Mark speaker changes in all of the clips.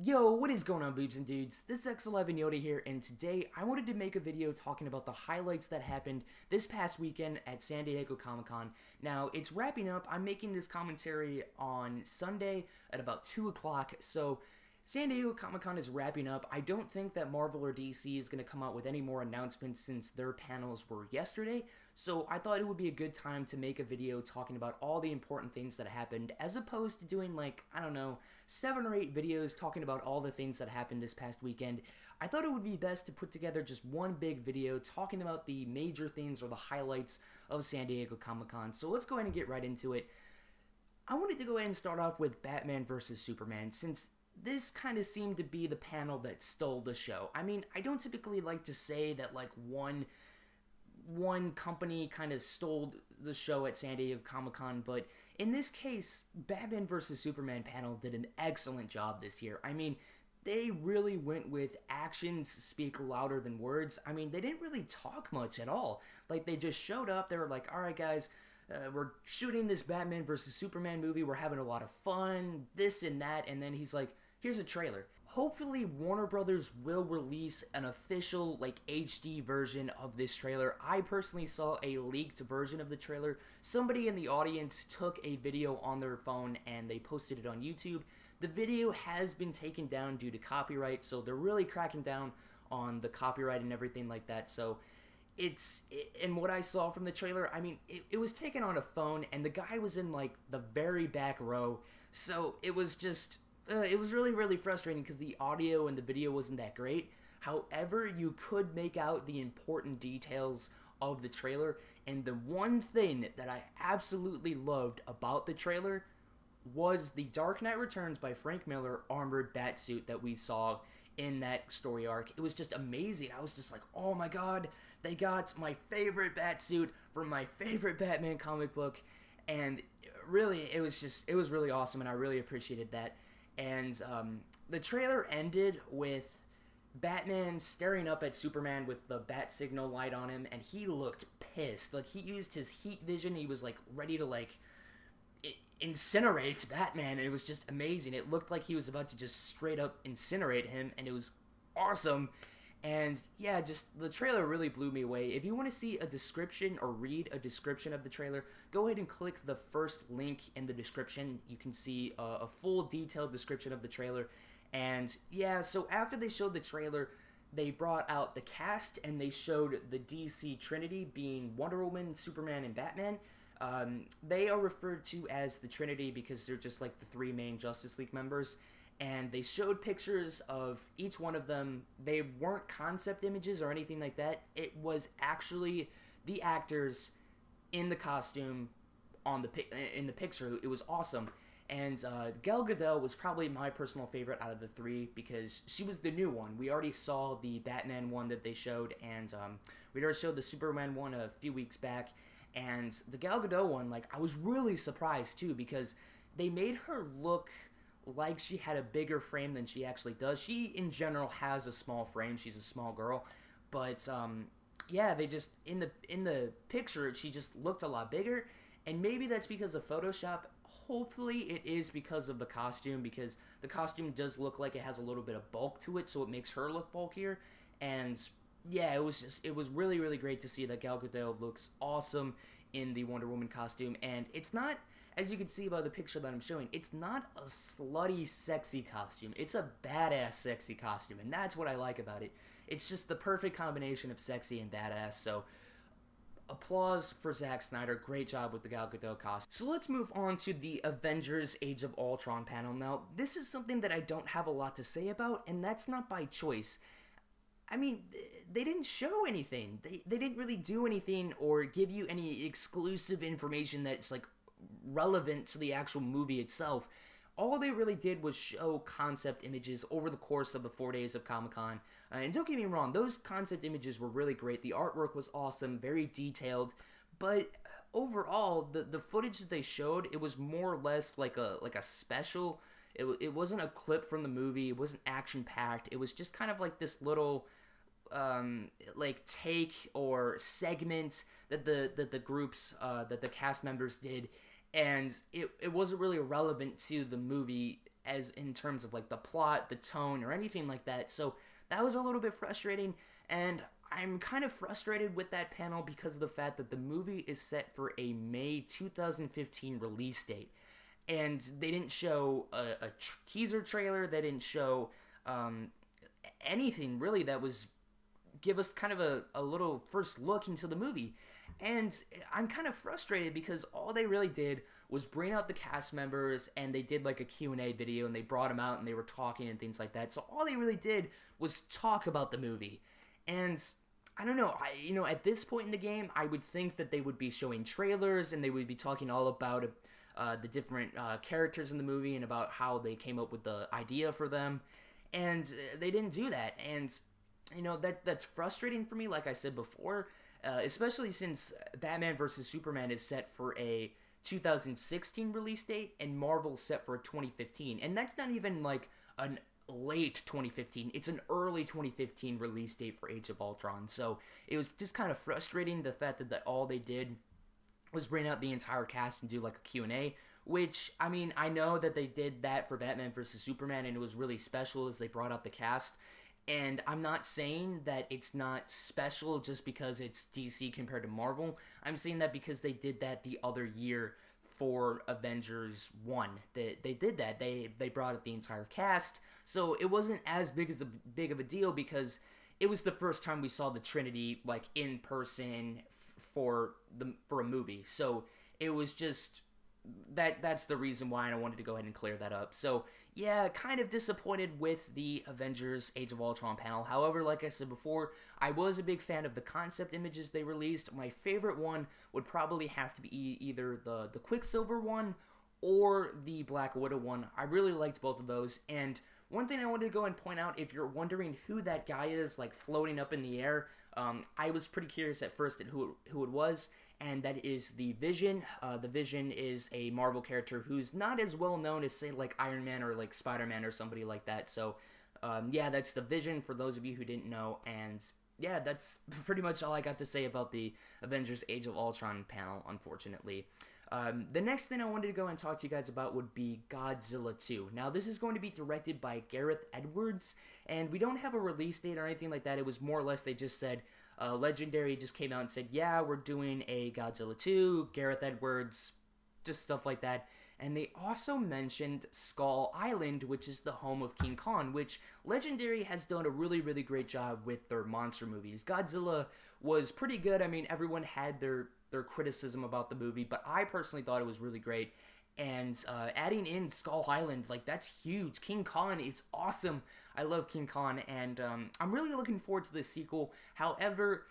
Speaker 1: Yo, what is going on, boobs and dudes? This is X11 Yoda here, and today I wanted to make a video talking about the highlights that happened this past weekend at San Diego Comic-Con. Now, it's wrapping up. I'm making this commentary on Sunday at about 2 o'clock, so San Diego Comic-Con is wrapping up. I don't think that Marvel or DC is going to come out with any more announcements since their panels were yesterday, so I thought it would be a good time to make a video talking about all the important things that happened, as opposed to doing, like, I don't know, 7 or 8 videos talking about all the things that happened this past weekend. I thought it would be best to put together just one big video talking about the major things or the highlights of San Diego Comic-Con. So let's go ahead and get right into it. I wanted to go ahead and start off with Batman vs. Superman, since this kind of seemed to be the panel that stole the show. I mean, I don't typically like to say that, like, one company kind of stole the show at San Diego Comic-Con, but in this case, Batman vs. Superman panel did an excellent job this year. I mean, they really went with actions speak louder than words. I mean, they didn't really talk much at all. Like, they just showed up, they were like, alright guys, we're shooting this Batman vs. Superman movie, we're having a lot of fun, this and that, and then he's like, here's a trailer. Hopefully Warner Brothers will release an official, like, HD version of this trailer. I personally saw a leaked version of the trailer. Somebody in the audience took a video on their phone and they posted it on YouTube. The video has been taken down due to copyright, so they're really cracking down on the copyright and everything like that. So and what I saw from the trailer, I mean, it was taken on a phone, and the guy was in, like, the very back row, so it was just, it was really, really frustrating because the audio and the video wasn't that great. However, you could make out the important details of the trailer, and the one thing that I absolutely loved about the trailer was the Dark Knight Returns by Frank Miller armored batsuit that we saw in that story arc. It was just amazing. I was just like, oh my god, they got my favorite batsuit from my favorite Batman comic book, and really, it was really awesome, and I really appreciated that. And the trailer ended with Batman staring up at Superman with the bat signal light on him, and he looked pissed. Like, he used his heat vision. He was, like, ready to, like, incinerate Batman. It was just amazing. It looked like he was about to just straight up incinerate him, and it was awesome. And yeah, just the trailer really blew me away. If you want to see a description or read a description of the trailer, go ahead and click the first link in the description. You can see a full detailed description of the trailer. And yeah, so after they showed the trailer, they brought out the cast and they showed the DC Trinity, being Wonder Woman, Superman, and Batman. They are referred to as the Trinity because they're just like the 3 main Justice League members. And they showed pictures of each one of them. They weren't concept images or anything like that. It was actually the actors in the costume in the picture. It was awesome. And Gal Gadot was probably my personal favorite out of the 3 because she was the new one. We already saw the Batman one that they showed, and we already showed the Superman one a few weeks back. And the Gal Gadot one, like, I was really surprised too because they made her look like she had a bigger frame than she actually does. She, in general, has a small frame. She's a small girl. But, yeah, they just, in the picture, she just looked a lot bigger. And maybe that's because of Photoshop. Hopefully it is because of the costume, because the costume does look like it has a little bit of bulk to it, so it makes her look bulkier. And, yeah, it was really, really great to see that Gal Gadot looks awesome in the Wonder Woman costume. And it's not, as you can see by the picture that I'm showing, it's not a slutty, sexy costume. It's a badass, sexy costume, and that's what I like about it. It's just the perfect combination of sexy and badass, so applause for Zack Snyder. Great job with the Gal Gadot costume. So let's move on to the Avengers Age of Ultron panel. Now, this is something that I don't have a lot to say about, and that's not by choice. I mean, they didn't show anything. They didn't really do anything or give you any exclusive information that's, like, relevant to the actual movie itself. All they really did was show concept images over the course of the 4 days of Comic-Con. And don't get me wrong, those concept images were really great. The artwork was awesome, very detailed. But overall, the footage that they showed, it was more or less like a special. It wasn't a clip from the movie. It wasn't action-packed. It was just kind of like this little like take or segment that the groups that the cast members did, and it wasn't really relevant to the movie as in terms of like the plot, the tone, or anything like that. So that was a little bit frustrating, and I'm kind of frustrated with that panel because of the fact that the movie is set for a May 2015 release date, and they didn't show a teaser trailer. They didn't show anything really that was give us kind of a little first look into the movie. And I'm kind of frustrated because all they really did was bring out the cast members, and they did like a Q&A video, and they brought them out and they were talking and things like that. So all they really did was talk about the movie. And I don't know, at this point in the game, I would think that they would be showing trailers and they would be talking all about the different characters in the movie and about how they came up with the idea for them. And they didn't do that. And that's frustrating for me, like I said before, especially since Batman vs. Superman is set for a 2016 release date and Marvel's set for a 2015. And that's not even like an late 2015. It's an early 2015 release date for Age of Ultron. So it was just kind of frustrating, the fact that all they did was bring out the entire cast and do like a Q&A, which, I mean, I know that they did that for Batman vs. Superman and it was really special as they brought out the cast. And I'm not saying that it's not special just because it's DC compared to Marvel. I'm saying that because they did that the other year for Avengers 1. They did that. They brought up the entire cast. So it wasn't as big of a deal because it was the first time we saw the Trinity like in person for a movie. So it was just that's the reason why I wanted to go ahead and clear that up. So yeah, kind of disappointed with the Avengers Age of Ultron panel. However, like I said before, I was a big fan of the concept images they released. My favorite one would probably have to be either the Quicksilver one or the Black Widow one. I really liked both of those. And one thing I wanted to go and point out, if you're wondering who that guy is, like floating up in the air, I was pretty curious at first at who it was, and that is the Vision. The Vision is a Marvel character who's not as well known as, say, like Iron Man or like Spider-Man or somebody like that. So, yeah, that's the Vision for those of you who didn't know, and yeah, that's pretty much all I got to say about the Avengers Age of Ultron panel, unfortunately. The next thing I wanted to go and talk to you guys about would be Godzilla 2. Now, this is going to be directed by Gareth Edwards, and we don't have a release date or anything like that. It was more or less they just said, Legendary just came out and said, yeah, we're doing a Godzilla 2, Gareth Edwards, just stuff like that. And they also mentioned Skull Island, which is the home of King Kong, which Legendary has done a really, really great job with their monster movies. Godzilla was pretty good. I mean, everyone had their criticism about the movie, but I personally thought it was really great. And adding in Skull Island, like, that's huge. King Kong, it's awesome. I love King Kong, and I'm really looking forward to this sequel. However,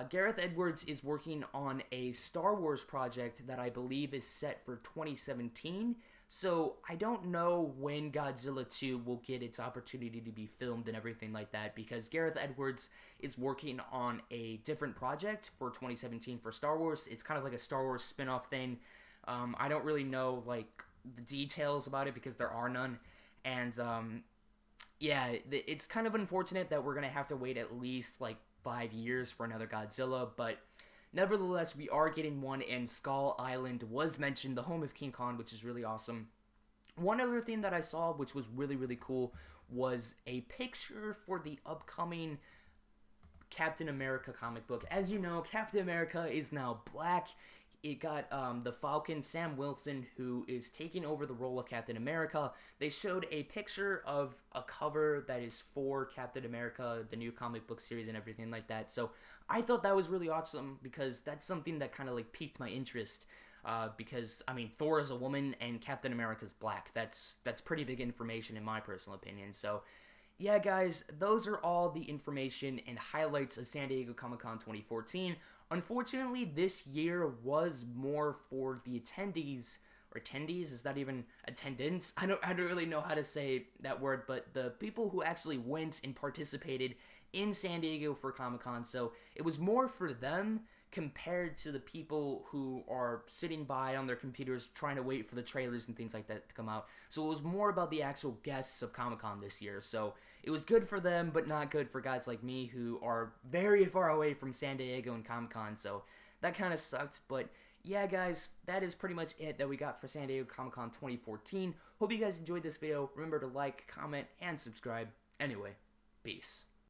Speaker 1: Gareth Edwards is working on a Star Wars project that I believe is set for 2017. So I don't know when Godzilla 2 will get its opportunity to be filmed and everything like that, because Gareth Edwards is working on a different project for 2017 for Star Wars. It's kind of like a Star Wars spin-off thing. I don't really know like the details about it because there are none. And yeah, it's kind of unfortunate that we're going to have to wait at least like 5 years for another Godzilla, but nevertheless, we are getting one, and Skull Island was mentioned, the home of King Kong, which is really awesome. One other thing that I saw, which was really, really cool, was a picture for the upcoming Captain America comic book. As you know, Captain America is now black. It got the Falcon, Sam Wilson, who is taking over the role of Captain America. They showed a picture of a cover that is for Captain America, the new comic book series and everything like that. So I thought that was really awesome because that's something that kind of like piqued my interest. Because, I mean, Thor is a woman and Captain America's black. That's pretty big information in my personal opinion. So yeah, guys, those are all the information and highlights of San Diego Comic-Con 2014. Unfortunately, this year was more for the attendees, or attendees, is that even attendance? I don't really know how to say that word, but the people who actually went and participated in San Diego for Comic-Con, so it was more for them compared to the people who are sitting by on their computers trying to wait for the trailers and things like that to come out. So it was more about the actual guests of Comic-Con this year. So it was good for them, but not good for guys like me who are very far away from San Diego and Comic-Con. So that kind of sucked. But yeah, guys, that is pretty much it that we got for San Diego Comic-Con 2014. Hope you guys enjoyed this video. Remember to like, comment, and subscribe. Anyway, peace.